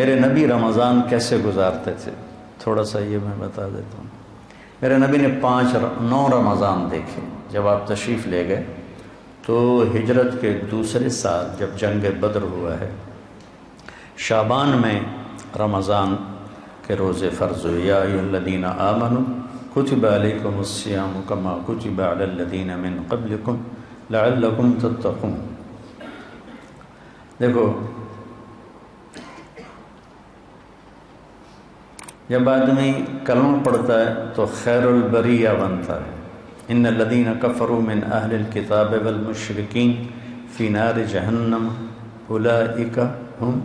میرے نبی رمضان کیسے گزارتے تھے، تھوڑا سا یہ میں بتا دیتا ہوں۔ میرے نبی نے 9 رمضان دیکھے۔ جب آپ تشریف لے گئے تو ہجرت کے دوسرے سال جب جنگ بدر ہوا ہے، شعبان میں رمضان کے روزے فرض ہوئے۔ یا ایھا الذین آمنوا کتب علیکم الصیام کما کتب علی الذین من قبلکم لعلکم تتقون۔ دیکھو، جب آدمی کلمہ پڑھتا ہے تو خیر البریہ بنتا ہے۔ ان الذین کفروا من اہل الکتاب والمشرکین فی نار جہنم اولئک ہم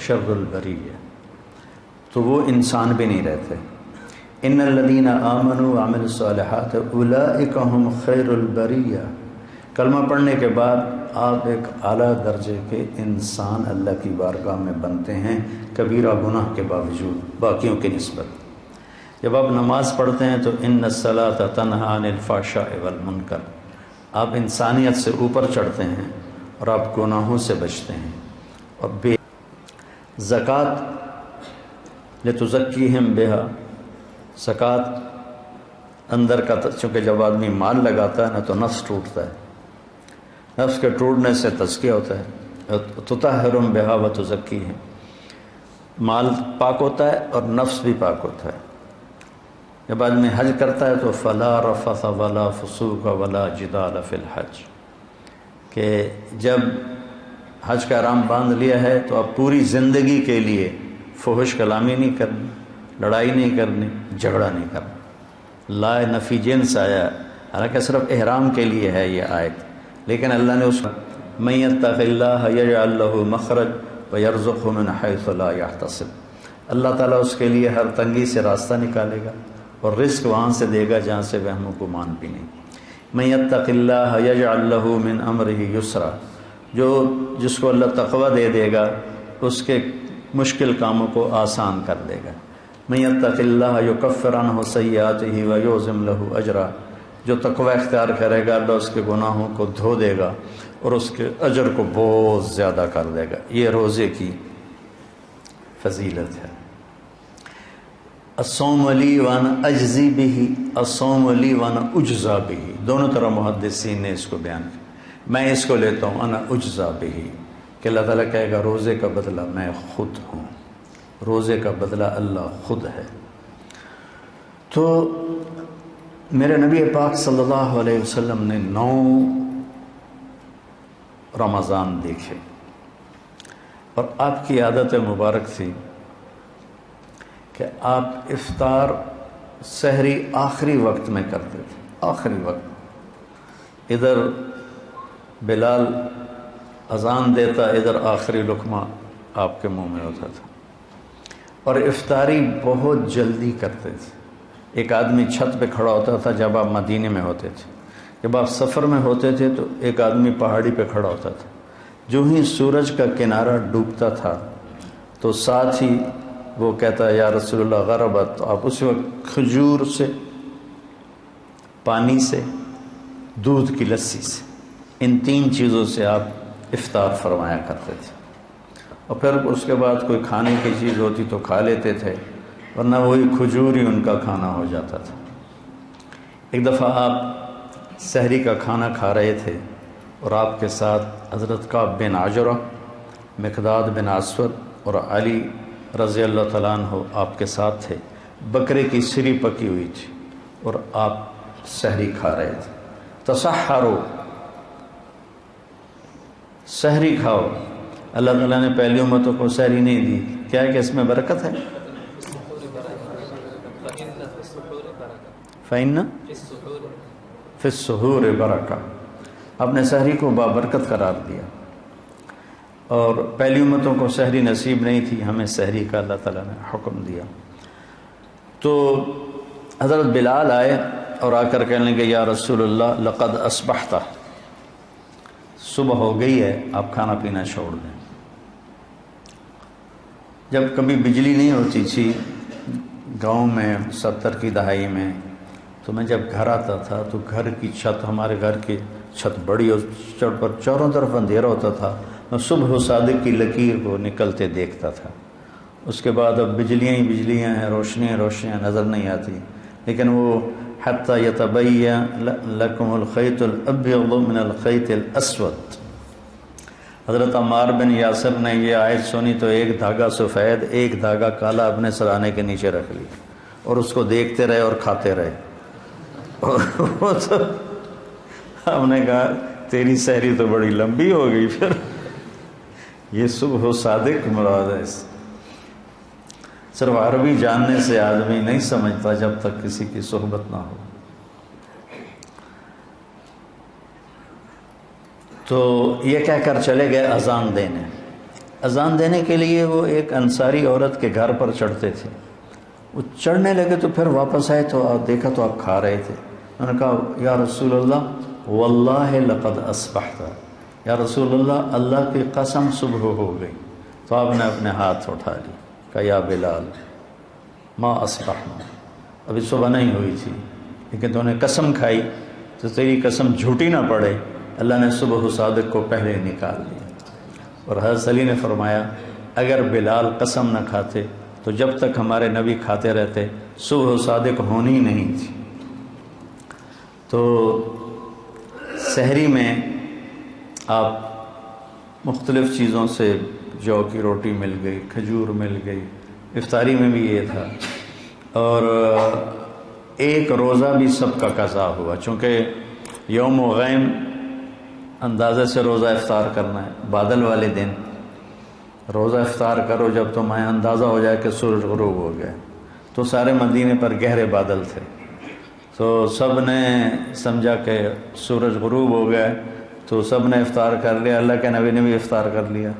شر البریہ، تو وہ انسان بھی نہیں رہتے۔ ان الذین آمنوا وعملوا الصالحات اولئک ہم خیر البریہ، کلمہ پڑھنے کے بعد آپ ایک اعلیٰ درجے کے انسان اللہ کی بارگاہ میں بنتے ہیں، کبیرہ گناہ کے باوجود باقیوں کی نسبت۔ جب آپ نماز پڑھتے ہیں تو ان الصلاۃ تنہی عن الفحشاء والمنکر، آپ انسانیت سے اوپر چڑھتے ہیں اور آپ گناہوں سے بچتے ہیں۔ اور زکوٰۃ لتزکیہم بہا، زکوٰۃ اندر کا، چونکہ جب آدمی مال لگاتا ہے نا تو نفس ٹوٹتا ہے، نفس کے ٹوٹنے سے تزکیہ ہوتا ہے۔ تطہرہم بہا وتزکیہم، مال پاک ہوتا ہے اور نفس بھی پاک ہوتا ہے۔ جب آدمی حج کرتا ہے تو فلا رفث ولا فسوق ولا جدال فی الحج، کہ جب حج کا احرام باندھ لیا ہے تو اب پوری زندگی کے لیے فحش کلامی نہیں کرنی، لڑائی نہیں کرنی، جھگڑا نہیں کرنا۔ لا نفی جنس آیا، حالانکہ صرف احرام کے لیے ہے یہ آیت، لیکن اللہ نے اس من یتق اللہ یجعل لہ مخرج ویرزقہ من حیث لا یحتسب، اللہ تعالیٰ اس کے لیے ہر تنگی سے راستہ نکالے گا اور رزق وہاں سے دے گا جہاں سے وہم و گمان بھی نہیں۔ من یتق اللہ یجعل لہ من امرہ یسرا، جس کو اللہ تقوی دے گا اس کے مشکل کاموں کو آسان کر دے گا۔ من یتق اللہ یکفر عنہ سیئاتہ ویعظم لہ اجرا، جو تقوی اختیار کرے گا اللہ اس کے گناہوں کو دھو دے گا اور اس کے اجر کو بہت زیادہ کر دے گا۔ یہ روزے کی فضیلت ہے۔ الصوم لی وانا اجزی بہ، الصوم لی وانا اجزا بہ، دونوں طرح محدثین نے اس کو بیان کیا۔ میں اس کو لیتا ہوں انا اجزا بہ، کہ اللہ تعالیٰ کہے گا روزے کا بدلہ میں خود ہوں، روزے کا بدلہ اللہ خود ہے۔ تو میرے نبی پاک صلی اللہ علیہ وسلم نے 9 رمضان دیکھے، اور آپ کی عادت مبارک تھی کہ آپ افطار سحری آخری وقت میں کرتے تھے، آخری وقت، ادھر بلال اذان دیتا، ادھر آخری لقمہ آپ کے منہ میں ہوتا تھا، اور افطاری بہت جلدی کرتے تھے۔ ایک آدمی چھت پہ کھڑا ہوتا تھا جب آپ مدینے میں ہوتے تھے، جب آپ سفر میں ہوتے تھے تو ایک آدمی پہاڑی پہ کھڑا ہوتا تھا، جو ہی سورج کا کنارہ ڈوبتا تھا تو ساتھ ہی وہ کہتا ہے یا رسول اللہ غربت، تو آپ اس وقت کھجور سے، پانی سے، دودھ کی لسی سے، ان 3 چیزوں سے آپ افطار فرمایا کرتے تھے، اور پھر اس کے بعد کوئی کھانے کی چیز ہوتی تو کھا لیتے تھے، ورنہ وہی کھجور ہی ان کا کھانا ہو جاتا تھا۔ ایک دفعہ آپ سحری کا کھانا کھا رہے تھے اور آپ کے ساتھ حضرت کعب بن عجرہ، مقداد بن اسود اور علی رضی اللہ تعالیٰ عنہ آپ کے ساتھ تھے۔ بکرے کی سری پکی ہوئی تھی اور آپ سحری کھا رہے تھے۔ تسحروا، سحری کھاؤ، اللہ تعالیٰ نے پہلی امتوں کو سحری نہیں دی، کیا ہے کہ اس میں برکت ہے؟ فَإِنَّ فِي السُّحُورِ بَرَكَةٌ، آپ نے سحری کو بابرکت قرار دیا، اور پہلی امتوں کو سحری نصیب نہیں تھی، ہمیں سحری کا اللہ تعالیٰ نے حکم دیا۔ تو حضرت بلال آئے اور آ کر کہنے لگے یا رسول اللہ لقد اصبحت، صبح ہو گئی ہے، آپ کھانا پینا چھوڑ دیں۔ جب کبھی بجلی نہیں ہوتی تھی گاؤں میں 70 کی دہائی میں، تو میں جب گھر آتا تھا تو گھر کی چھت، ہمارے گھر کی چھت بڑی، اور چھت پر چاروں طرف اندھیرا ہوتا تھا، میں صبح و صادق کی لکیر کو نکلتے دیکھتا تھا، اس کے بعد اب بجلیاں ہی بجلیاں ہیں، روشنیاں روشنیاں نظر نہیں آتی، لیکن وہ حتی یتبین لکم الخیط الابیض من الخیط الاسود، حضرت عمار بن یاسر نے یہ آیت سنی تو ایک دھاگا سفید ایک دھاگا کالا اپنے سرانے کے نیچے رکھ لی اور اس کو دیکھتے رہے اور کھاتے رہے، اور وہ تو ہم نے کہا تیری سحری تو بڑی لمبی ہو گئی، پھر یہ صبح صادق مراد ہے، صرف عربی جاننے سے آدمی نہیں سمجھتا جب تک کسی کی صحبت نہ ہو۔ تو یہ کہہ کر چلے گئے اذان دینے۔ اذان دینے کے لیے وہ ایک انصاری عورت کے گھر پر چڑھتے تھے، وہ چڑھنے لگے تو پھر واپس آئے تو دیکھا تو آپ کھا رہے تھے، انہوں نے کہا یا رسول اللہ واللہ لقد اصبحت، یا رسول اللہ اللہ کی قسم صبح ہو گئی، تو آپ نے اپنے ہاتھ اٹھا لی، کہا یا بلال ما اصبحنا، ابھی صبح نہیں ہوئی تھی لیکن تو نے قسم کھائی تو تیری قسم جھوٹی نہ پڑے، اللہ نے صبح صادق کو پہلے نکال لیا۔ اور حضرت علی نے فرمایا اگر بلال قسم نہ کھاتے تو جب تک ہمارے نبی کھاتے رہتے صبح صادق ہونی نہیں تھی۔ تو سحری میں آپ مختلف چیزوں سے، جو کی روٹی مل گئی، کھجور مل گئی، افطاری میں بھی یہ تھا، اور ایک روزہ بھی سب کا قضا ہوا، چونکہ یوم غیم اندازے سے روزہ افطار کرنا ہے، بادل والے دن روزہ افطار کرو جب تمہیں اندازہ ہو جائے کہ سورج غروب ہو گیا، تو سارے مدینے پر گہرے بادل تھے، تو سب نے سمجھا کہ سورج غروب ہو گیا تو سب نے افطار کر لیا، اللہ کے نبی نے بھی افطار کر لیا۔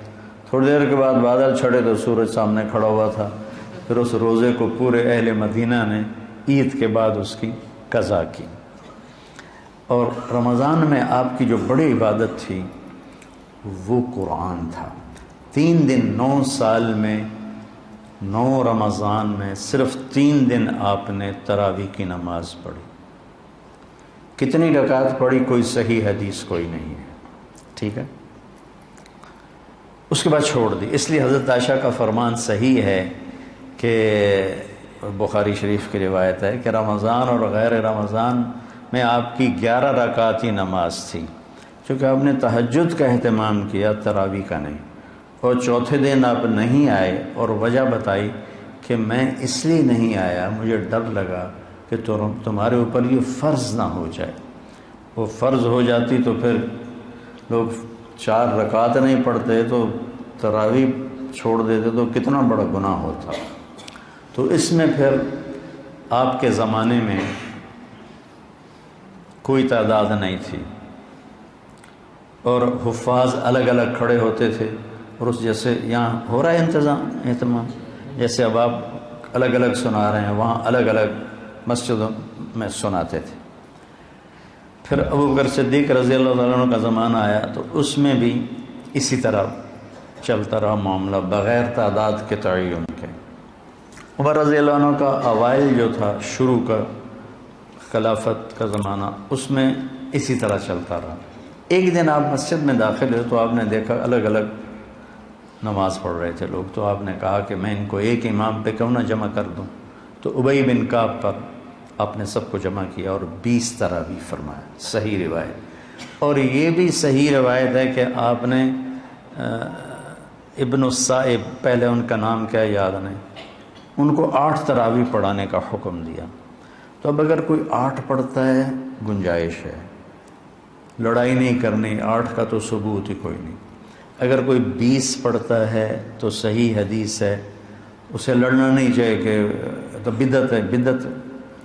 تھوڑی دیر کے بعد بادل چھڑے تو سورج سامنے کھڑا ہوا تھا، پھر اس روزے کو پورے اہل مدینہ نے عید کے بعد اس کی قضا کی۔ اور رمضان میں آپ کی جو بڑی عبادت تھی وہ قرآن تھا۔ 3 دن 9 سال میں 9 رمضان میں صرف 3 دن آپ نے تراویح کی نماز پڑھی۔ کتنی رکعت پڑھی کوئی صحیح حدیث کوئی نہیں ہے، ٹھیک ہے، اس کے بعد چھوڑ دی۔ اس لیے حضرت عائشہ کا فرمان صحیح ہے کہ بخاری شریف کی روایت ہے کہ رمضان اور غیر رمضان میں آپ کی 11 رکعتی نماز تھی، چونکہ آپ نے تہجد کا اہتمام کیا، تراویح کا نہیں، اور چوتھے دن آپ نہیں آئے اور وجہ بتائی کہ میں اس لیے نہیں آیا، مجھے ڈر لگا کہ تمہارے اوپر یہ فرض نہ ہو جائے، وہ فرض ہو جاتی تو پھر لوگ 4 رکعت نہیں پڑھتے تو تراویح چھوڑ دیتے تو کتنا بڑا گناہ ہوتا۔ تو اس میں پھر آپ کے زمانے میں کوئی تعداد نہیں تھی اور حفاظ الگ الگ کھڑے ہوتے تھے، اور اس جیسے یہاں ہو رہا ہے اہتمام، جیسے اب آپ الگ الگ سنا رہے ہیں وہاں الگ الگ مسجدوں میں سناتے تھے۔ پھر ابوبکر صدیق رضی اللہ عنہ کا زمانہ آیا تو اس میں بھی اسی طرح چلتا رہا معاملہ بغیر تعداد کے تعین کے۔ عمر رضی اللہ عنہ کا اوائل جو تھا، شروع کا خلافت کا زمانہ، اس میں اسی طرح چلتا رہا۔ ایک دن آپ مسجد میں داخل ہوئے تو آپ نے دیکھا الگ الگ نماز پڑھ رہے تھے لوگ، تو آپ نے کہا کہ میں ان کو ایک امام پہ کیوں نہ جمع کر دوں، تو ابی بن کعب پر آپ نے سب کو جمع کیا اور 20 تراویح فرمایا، صحیح روایت۔ اور یہ بھی صحیح روایت ہے کہ آپ نے ابن السائب، پہلے ان کا نام کیا یاد نہیں، ان کو 8 تراویح پڑھانے کا حکم دیا۔ تو اب اگر کوئی 8 پڑھتا ہے گنجائش ہے، لڑائی نہیں کرنی، 8 کا تو ثبوت ہی کوئی نہیں۔ اگر کوئی 20 پڑھتا ہے تو صحیح حدیث ہے، اسے لڑنا نہیں چاہیے کہ تو بدعت ہے، بدعت۔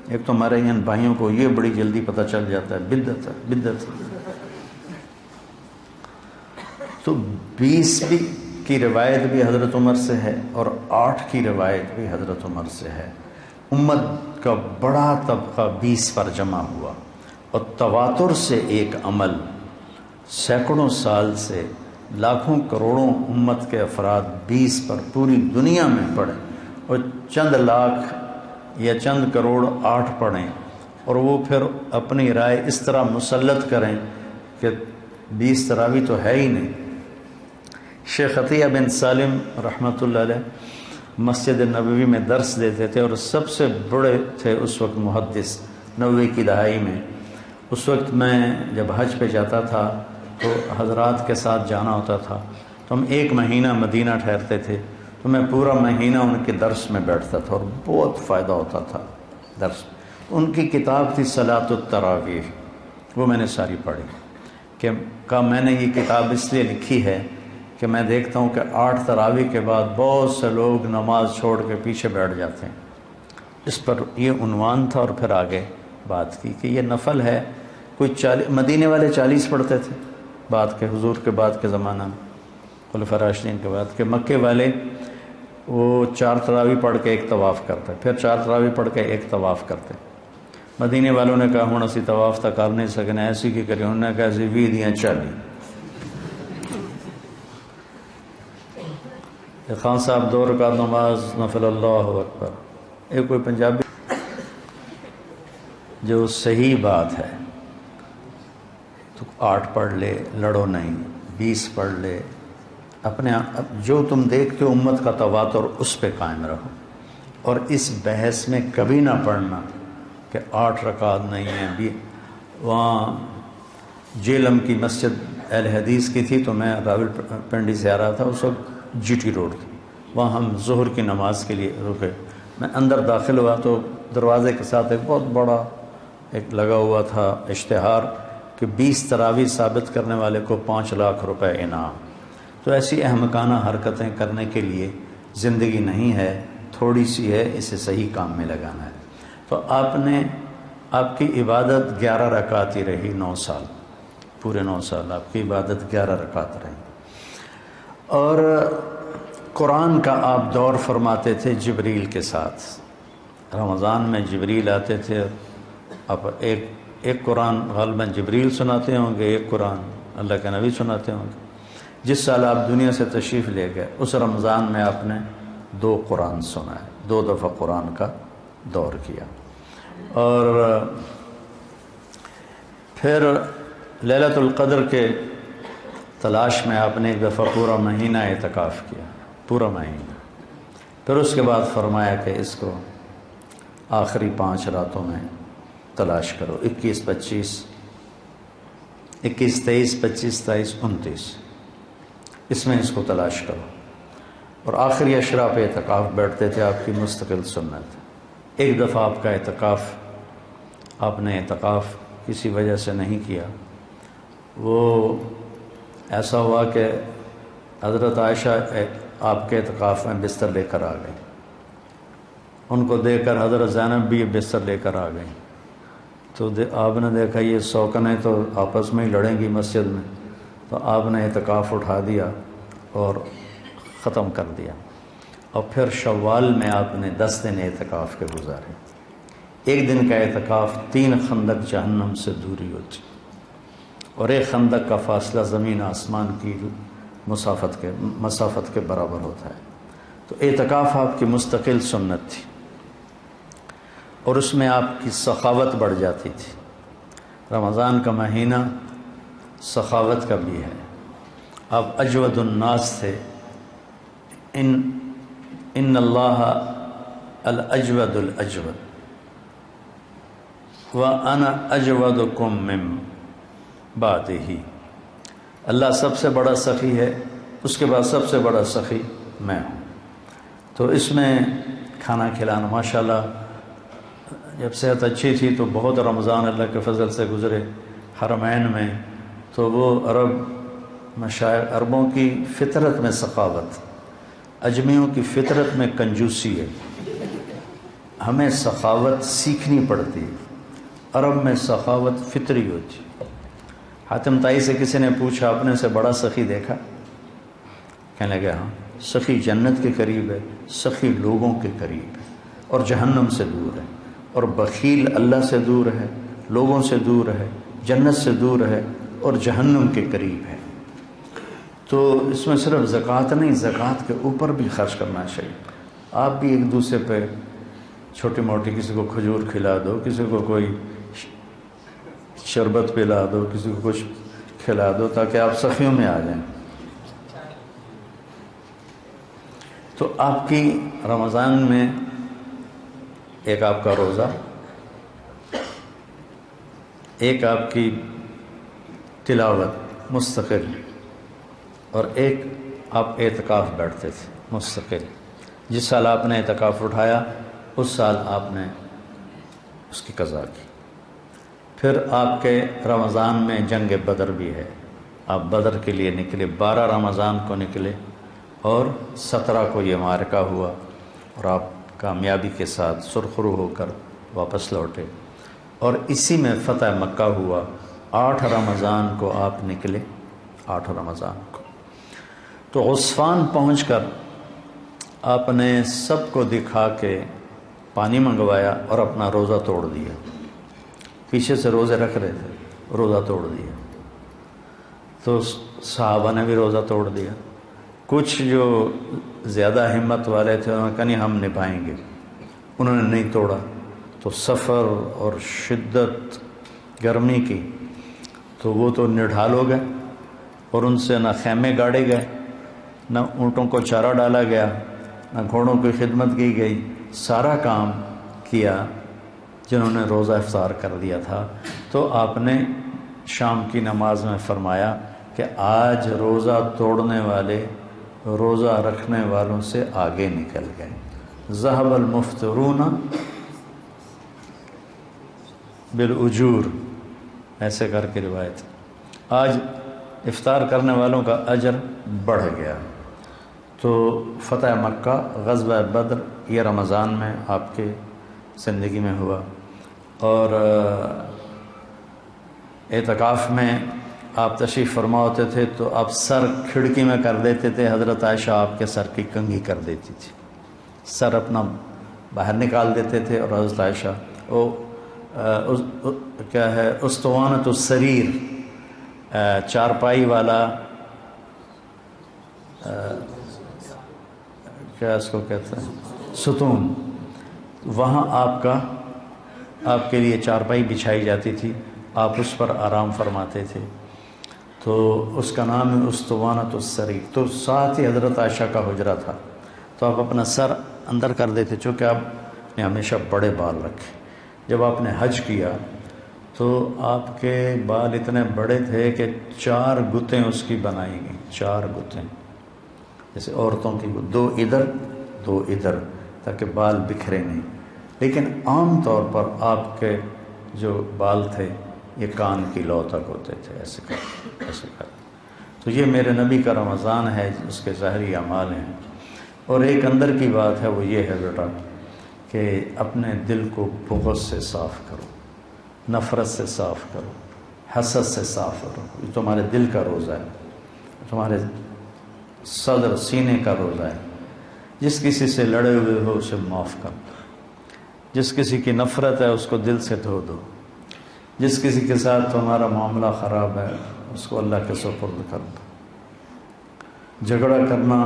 ایک تو ہمارے ان بھائیوں کو یہ بڑی جلدی پتہ چل جاتا ہے بدعت ہے، بدعت۔ تو 20 بھی کی روایت بھی حضرت عمر سے ہے اور 8 کی روایت بھی حضرت عمر سے ہے۔ امت کا بڑا طبقہ 20 پر جمع ہوا، اور تواتر سے ایک عمل سینکڑوں سال سے لاکھوں کروڑوں امت کے افراد 20 پر پوری دنیا میں پڑھیں، اور چند لاکھ یا چند کروڑ 8 پڑھیں، اور وہ پھر اپنی رائے اس طرح مسلط کریں کہ 20 تراویح تو ہے ہی نہیں۔ شیخ عطیہ بن سالم رحمۃ اللہ علیہ مسجد نبوی میں درس دیتے تھے، اور سب سے بڑے تھے اس وقت محدث 90 کی دہائی میں۔ اس وقت میں جب حج پہ جاتا تھا تو حضرات کے ساتھ جانا ہوتا تھا، تو ہم 1 مہینہ مدینہ ٹھہرتے تھے، تو میں پورا مہینہ ان کے درس میں بیٹھتا تھا اور بہت فائدہ ہوتا تھا درس۔ ان کی کتاب تھی صلاۃ التراویح، وہ میں نے ساری پڑھی کہ میں نے یہ کتاب اس لیے لکھی ہے کہ میں دیکھتا ہوں کہ 8 تراویح کے بعد بہت سے لوگ نماز چھوڑ کے پیچھے بیٹھ جاتے ہیں۔ اس پر یہ عنوان تھا، اور پھر آگے بات کی کہ یہ نفل ہے۔ کوئی مدینے والے 40 پڑھتے تھے بعد کے، حضور کے بعد کے زمانہ میں، خلفاء راشدین کے بعد کے۔ مکے والے وہ 4 تراویح پڑھ کے 1 طواف کرتے، پھر 4 تراویح پڑھ کے 1 طواف کرتے۔ مدینے والوں نے کہا ہوں اسی طواف تک کر نہیں سکنے، ایسی کی کری، انہوں نے کہا ایسی 20 دیاں 40۔ خان صاحب 2 رکعت نماز نفل، اللہ اکبر۔ ایک کوئی پنجابی جو صحیح بات ہے تو 8 پڑھ لے، لڑو نہیں، 20 پڑھ لے، اپنے جو تم دیکھتے ہو امت کا تواتر اس پہ قائم رہو، اور اس بحث میں کبھی نہ پڑھنا کہ 8 رکعت نہیں ہیں۔ وہاں جیلم کی مسجد اہل حدیث کی تھی، تو میں راول پنڈی سے آ رہا تھا، اس وقت جی ٹی روڈ تھی، وہاں ہم ظہر کی نماز کے لیے رکے۔ میں اندر داخل ہوا تو دروازے کے ساتھ ایک بہت بڑا ایک لگا ہوا تھا اشتہار کہ 20 تراویح ثابت کرنے والے کو 5 لاکھ روپے انعام۔ تو ایسی احمقانہ حرکتیں کرنے کے لیے زندگی نہیں ہے، تھوڑی سی ہے، اسے صحیح کام میں لگانا ہے۔ تو آپ کی عبادت 11 رکعت ہی رہی 9 سال، پورے 9 سال آپ کی عبادت 11 رکعت رہی۔ اور قرآن کا آپ دور فرماتے تھے جبریل کے ساتھ۔ رمضان میں جبریل آتے تھے، اب ایک قرآن غالباً جبریل سناتے ہوں گے، ایک قرآن اللہ کے نبی سناتے ہوں گے۔ جس سال آپ دنیا سے تشریف لے گئے اس رمضان میں آپ نے 2 قرآن سنائے، 2 دفعہ قرآن کا دور کیا۔ اور پھر لیلۃ القدر کے تلاش میں آپ نے 1 دفعہ پورا مہینہ اعتکاف کیا، پورا مہینہ۔ پھر اس کے بعد فرمایا کہ اس کو آخری 5 راتوں میں تلاش کرو، 21، 25، 21، 23، 25، 27، 29، اس میں اس کو تلاش کرو۔ اور آخری اشرا پہ اعتکاف بیٹھتے تھے، آپ کی مستقل سنت۔ ایک دفعہ آپ کا اعتکاف، آپ نے اعتکاف کسی وجہ سے نہیں کیا، وہ ایسا ہوا کہ حضرت عائشہ آپ کے اعتکاف میں بستر لے کر آ گئی، ان کو دیکھ کر حضرت زینب بھی بستر لے کر آ گئی۔ تو آپ نے دیکھا یہ سوکنیں تو آپس میں ہی لڑیں گی مسجد میں، تو آپ نے اعتکاف اٹھا دیا اور ختم کر دیا۔ اور پھر شوال میں آپ نے 10 دن اعتکاف کے گزارے۔ 1 دن کا اعتکاف 3 خندق جہنم سے دوری ہوتی، اور 1 خندق کا فاصلہ زمین آسمان کی مسافت کے برابر ہوتا ہے۔ تو اعتکاف آپ کی مستقل سنت تھی، اور اس میں آپ کی سخاوت بڑھ جاتی تھی۔ رمضان کا مہینہ سخاوت کا بھی ہے، آپ اجود الناس تھے۔ ان اللہ الاجود الاجود وانا اجودکم من بعدہ، اللہ سب سے بڑا سخی ہے، اس کے بعد سب سے بڑا سخی میں ہوں۔ تو اس میں کھانا کھلانا ماشاءاللہ، جب صحت اچھی تھی تو بہت رمضان اللہ کے فضل سے گزرے حرمین میں، تو وہ عربوں کی فطرت میں سخاوت، اجمیوں کی فطرت میں کنجوسی ہے، ہمیں سخاوت سیکھنی پڑتی ہے، عرب میں سخاوت فطری ہوتی۔ حاتم طائی سے کسی نے پوچھا اپنے سے بڑا سخی دیکھا؟ کہنے لگے ہاں، سخی جنت کے قریب ہے، سخی لوگوں کے قریب ہے، اور جہنم سے دور ہے، اور بخیل اللہ سے دور ہے، لوگوں سے دور ہے، جنت سے دور ہے، اور جہنم کے قریب ہے۔ تو اس میں صرف زکوٰۃ نہیں، زکوٰۃ کے اوپر بھی خرچ کرنا چاہیے۔ آپ بھی ایک دوسرے پہ چھوٹی موٹی، کسی کو کھجور کھلا دو، کسی کو کوئی شربت پلا دو، کسی کو کچھ کھلا دو، تاکہ آپ سخیوں میں آ جائیں۔ تو آپ کی رمضان میں ایک آپ کا روزہ، ایک آپ کی تلاوت مستقل، اور ایک آپ اعتکاف بیٹھتے تھے مستقل۔ جس سال آپ نے اعتکاف اٹھایا اس سال آپ نے اس کی قضا کی۔ پھر آپ کے رمضان میں جنگ بدر بھی ہے، آپ بدر کے لیے نکلے، 12 رمضان کو نکلے اور 17 کو یہ معرکہ ہوا اور آپ کامیابی کے ساتھ سرخرو ہو کر واپس لوٹے، اور اسی میں فتح مکہ ہوا۔ 8 رمضان کو آپ نکلے، 8 رمضان کو۔ تو عصفان پہنچ کر آپ نے سب کو دکھا کے پانی منگوایا اور اپنا روزہ توڑ دیا۔ پیچھے سے روزے رکھ رہے تھے، روزہ توڑ دیا۔ تو صحابہ نے بھی روزہ توڑ دیا۔ کچھ جو زیادہ ہمت والے تھے انہوں نے کہا نہیں ہم نبھائیں گے، انہوں نے نہیں توڑا۔ تو سفر اور شدت گرمی کی تو وہ تو نڈھال ہو گئے، اور ان سے نہ خیمے گاڑے گئے، نہ اونٹوں کو چارہ ڈالا گیا، نہ گھوڑوں کی خدمت کی گئی، سارا کام کیا جنہوں نے روزہ افطار کر دیا تھا۔ تو آپ نے شام کی نماز میں فرمایا کہ آج روزہ توڑنے والے روزہ رکھنے والوں سے آگے نکل گئے، ذهب المفطرون بالاجور، ایسے کر کے روایت، آج افطار کرنے والوں کا اجر بڑھ گیا۔ تو فتح مکہ، غزوہ بدر، یہ رمضان میں آپ کے زندگی میں ہوا۔ اور اعتکاف میں آپ تشریف فرما ہوتے تھے تو آپ سر کھڑکی میں کر دیتے تھے، حضرت عائشہ آپ کے سر کی کنگھی کر دیتی تھی، سر اپنا باہر نکال دیتے تھے، اور حضرت عائشہ کیا ہے اسطوانۃ السریر، چارپائی والا، کیا اس کو کہتے ہیں، ستون، وہاں آپ کے لیے چارپائی بچھائی جاتی تھی، آپ اس پر آرام فرماتے تھے، تو اس کا نام ہے اسطوانۃ السریر۔ تو ساتھ ہی حضرت عائشہ کا حجرہ تھا، تو آپ اپنا سر اندر کر دیتے، چونکہ آپ نے ہمیشہ بڑے بال رکھے۔ جب آپ نے حج کیا تو آپ کے بال اتنے بڑے تھے کہ 4 گتیں اس کی بنائی گئیں، 4 گتیں، جیسے عورتوں کی 2 ادھر 2 ادھر، تاکہ بال بکھرے نہیں۔ لیکن عام طور پر آپ کے جو بال تھے یہ کان کی لو تک ہوتے تھے، ایسے کر۔ تو یہ میرے نبی کا رمضان ہے، اس کے ظاہری اعمال ہیں۔ اور ایک اندر کی بات ہے، وہ یہ ہے بیٹا کہ اپنے دل کو بغض سے صاف کرو، نفرت سے صاف کرو، حسد سے صاف کرو۔ یہ تمہارے دل کا روزہ ہے، تمہارے صدر سینے کا روزہ ہے۔ جس کسی سے لڑے ہوئے ہو اسے معاف کر دو، جس کسی کی نفرت ہے اس کو دل سے دھو دو، جس کسی کے ساتھ تمہارا معاملہ خراب ہے اس کو اللہ کے سپرد کر دو۔ جھگڑا کرنا،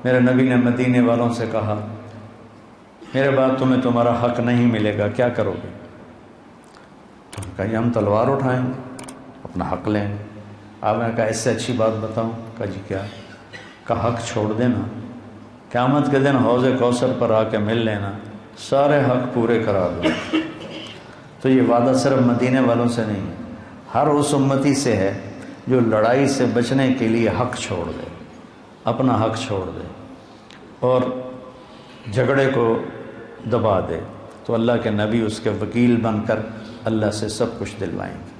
میرے نبی نے مدینے والوں سے کہا میرے بعد تمہیں تمہارا حق نہیں ملے گا، کیا کرو گے؟ تو کہا ہم تلوار اٹھائیں گے، اپنا حق لیں گے۔ آپ نے کہا اس سے اچھی بات بتاؤں؟ کہا جی کیا؟ کہا حق چھوڑ دینا، قیامت کے دن حوض کوثر پر آ کے مل لینا، سارے حق پورے کرا دو۔ تو یہ وعدہ صرف مدینے والوں سے نہیں ہے، ہر اس امتی سے ہے جو لڑائی سے بچنے کے لیے حق چھوڑ دے، اپنا حق چھوڑ دے اور جھگڑے کو دبا دے، تو اللہ کے نبی اس کے وکیل بن کر اللہ سے سب کچھ دلوائیں گے۔